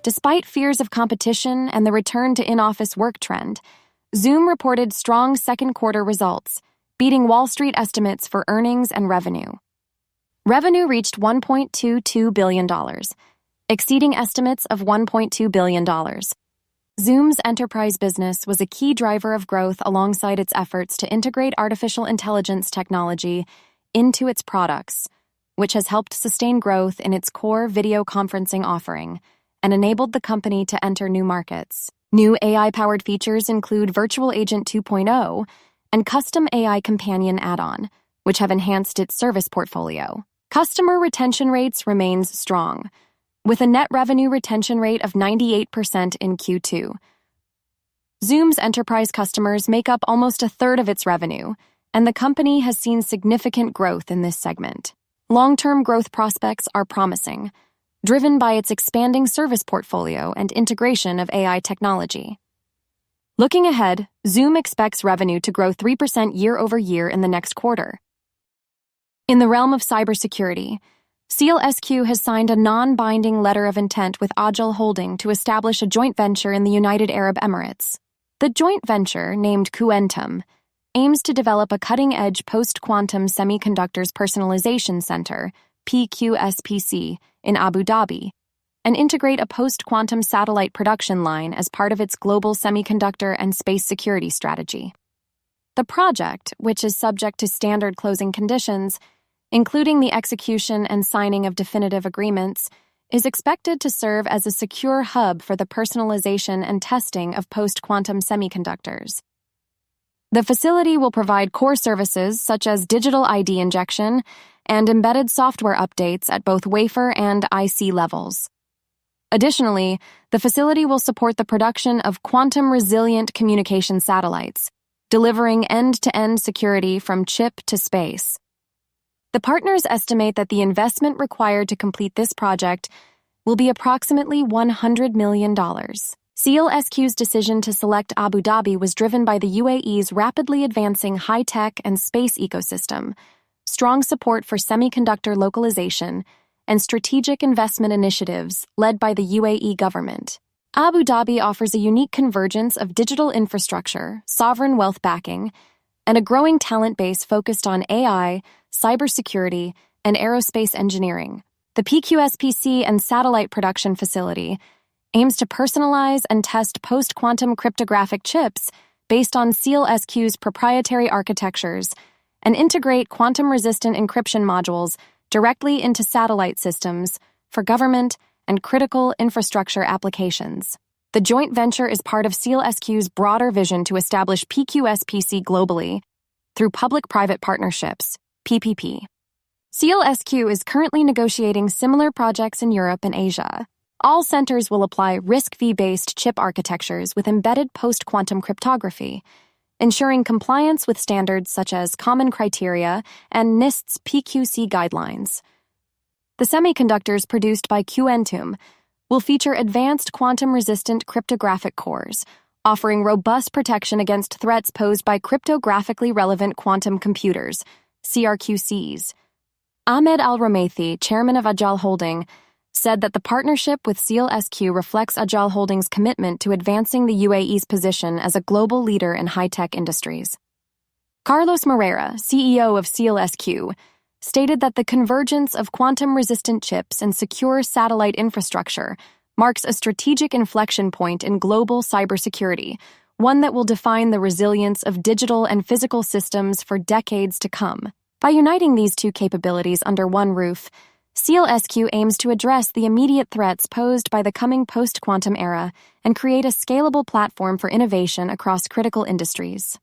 Despite fears of competition and the return to in-office work trend, Zoom reported strong second quarter results, beating Wall Street estimates for earnings and revenue. Revenue reached $1.22 billion, exceeding estimates of $1.2 billion. Zoom's enterprise business was a key driver of growth alongside its efforts to integrate artificial intelligence technology into its products, which has helped sustain growth in its core video conferencing offering and enabled the company to enter new markets. New AI-powered features include Virtual Agent 2.0 and Custom AI Companion add-on, which have enhanced its service portfolio. Customer retention rates remains strong, with a net revenue retention rate of 98% in Q2. Zoom's enterprise customers make up almost a third of its revenue, and the company has seen significant growth in this segment. Long-term growth prospects are promising, driven by its expanding service portfolio and integration of AI technology. Looking ahead, Zoom expects revenue to grow 3% year-over-year in the next quarter. In the realm of cybersecurity, SEALSQ has signed a non-binding letter of intent with Agile Holding to establish a joint venture in the United Arab Emirates. The joint venture, named Quantum, aims to develop a cutting-edge post-quantum semiconductors personalization center, PQSPC, in Abu Dhabi, and integrate a post-quantum satellite production line as part of its global semiconductor and space security strategy. The project, which is subject to standard closing conditions, including the execution and signing of definitive agreements, is expected to serve as a secure hub for the personalization and testing of post-quantum semiconductors. The facility will provide core services such as digital ID injection and embedded software updates at both wafer and IC levels. Additionally, the facility will support the production of quantum-resilient communication satellites, delivering end-to-end security from chip to space. The partners estimate that the investment required to complete this project will be approximately $100 million. SEALSQ's decision to select Abu Dhabi was driven by the UAE's rapidly advancing high-tech and space ecosystem, strong support for semiconductor localization, and strategic investment initiatives led by the UAE government. Abu Dhabi offers a unique convergence of digital infrastructure, sovereign wealth backing, and a growing talent base focused on AI, cybersecurity, and aerospace engineering. The PQSPC and satellite production facility aims to personalize and test post-quantum cryptographic chips based on SEALSQ's proprietary architectures and integrate quantum-resistant encryption modules directly into satellite systems for government and critical infrastructure applications. The joint venture is part of SEALSQ's broader vision to establish PQSPC globally through public-private partnerships, PPP. SEALSQ is currently negotiating similar projects in Europe and Asia. All centers will apply RISC-V-based chip architectures with embedded post-quantum cryptography, ensuring compliance with standards such as Common Criteria and NIST's PQC guidelines. The semiconductors produced by Quantum will feature advanced quantum-resistant cryptographic cores, offering robust protection against threats posed by cryptographically relevant quantum computers, CRQCs. Ahmed Al-Ramaithi, chairman of Agile Holding, said that the partnership with SEALSQ reflects Agile Holding's commitment to advancing the UAE's position as a global leader in high-tech industries. Carlos Moreira, CEO of SEALSQ, stated that the convergence of quantum-resistant chips and secure satellite infrastructure marks a strategic inflection point in global cybersecurity, one that will define the resilience of digital and physical systems for decades to come. By uniting these two capabilities under one roof, SEALSQ aims to address the immediate threats posed by the coming post-quantum era and create a scalable platform for innovation across critical industries.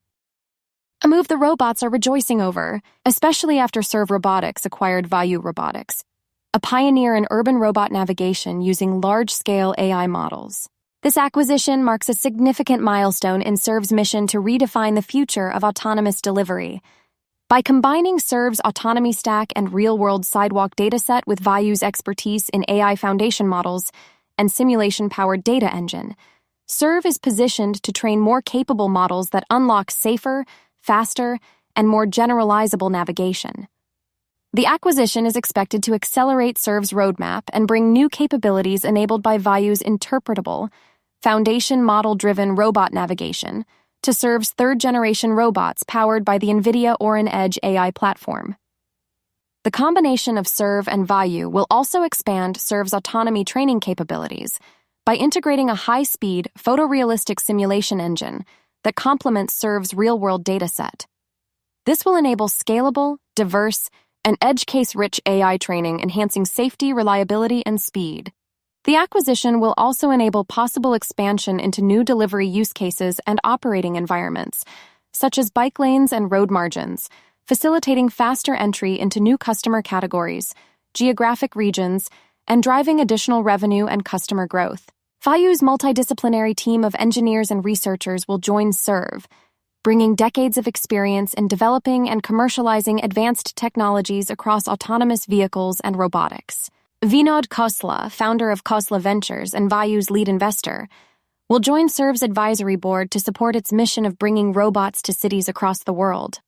A move the robots are rejoicing over, especially after SERV Robotics acquired Vayu Robotics, a pioneer in urban robot navigation using large-scale AI models. This acquisition marks a significant milestone in SERV's mission to redefine the future of autonomous delivery. By combining SERV's autonomy stack and real-world sidewalk dataset with Vayu's expertise in AI foundation models and simulation-powered data engine, SERV is positioned to train more capable models that unlock safer, faster, and more generalizable navigation. The acquisition is expected to accelerate SERV's roadmap and bring new capabilities enabled by Value's interpretable, foundation model-driven robot navigation to SERV's third-generation robots powered by the NVIDIA Orin Edge AI platform. The combination of SERV and Value will also expand SERV's autonomy training capabilities by integrating a high-speed, photorealistic simulation engine that complements SERV's real-world dataset. This will enable scalable, diverse, and edge case-rich AI training, enhancing safety, reliability, and speed. The acquisition will also enable possible expansion into new delivery use cases and operating environments, such as bike lanes and road margins, facilitating faster entry into new customer categories, geographic regions, and driving additional revenue and customer growth. Value's multidisciplinary team of engineers and researchers will join SERV, bringing decades of experience in developing and commercializing advanced technologies across autonomous vehicles and robotics. Vinod Khosla, founder of Khosla Ventures and Value's lead investor, will join SERV's advisory board to support its mission of bringing robots to cities across the world.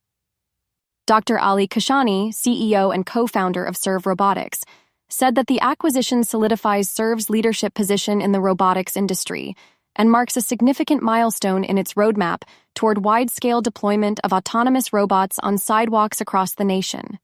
Dr. Ali Kashani, CEO and co-founder of SERV Robotics, said that the acquisition solidifies SERV's leadership position in the robotics industry and marks a significant milestone in its roadmap toward wide-scale deployment of autonomous robots on sidewalks across the nation.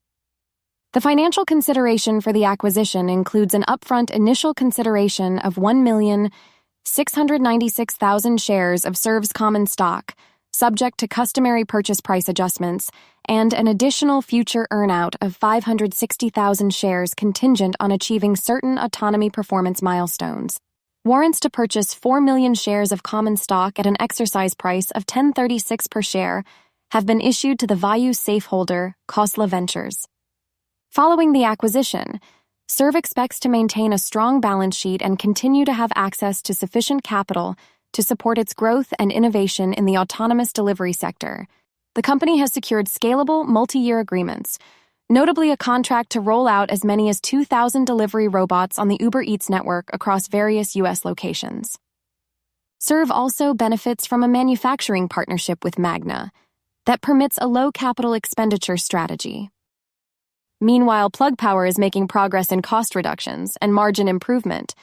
The financial consideration for the acquisition includes an upfront initial consideration of 1,696,000 shares of SERV's common stock, subject to customary purchase price adjustments, and an additional future earnout of 560,000 shares contingent on achieving certain autonomy performance milestones. Warrants to purchase 4 million shares of common stock at an exercise price of $10.36 per share have been issued to the Value safeholder, Khosla Ventures. Following the acquisition, SERV expects to maintain a strong balance sheet and continue to have access to sufficient capital to support its growth and innovation in the autonomous delivery sector. The company has secured scalable, multi-year agreements, notably a contract to roll out as many as 2,000 delivery robots on the Uber Eats network across various U.S. locations. SERV also benefits from a manufacturing partnership with Magna that permits a low capital expenditure strategy. Meanwhile, Plug Power is making progress in cost reductions and margin improvement,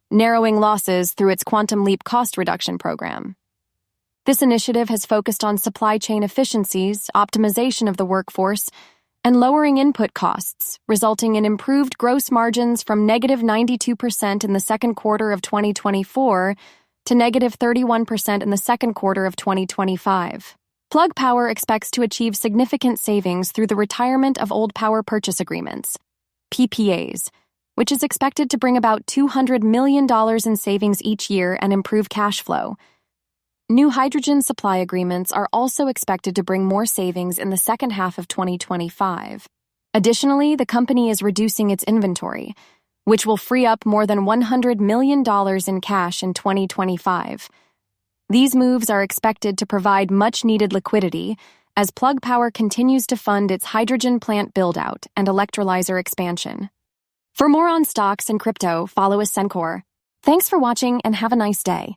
narrowing losses through its Quantum Leap cost reduction program. This initiative has focused on supply chain efficiencies, optimization of the workforce, and lowering input costs, resulting in improved gross margins from negative 92% in the second quarter of 2024 to negative 31% in the second quarter of 2025. Plug Power expects to achieve significant savings through the retirement of old power purchase agreements, PPAs, which is expected to bring about $200 million in savings each year and improve cash flow. New hydrogen supply agreements are also expected to bring more savings in the second half of 2025. Additionally, the company is reducing its inventory, which will free up more than $100 million in cash in 2025. These moves are expected to provide much-needed liquidity as Plug Power continues to fund its hydrogen plant build-out and electrolyzer expansion. For more on stocks and crypto, follow Ascencore. Thanks for watching and have a nice day.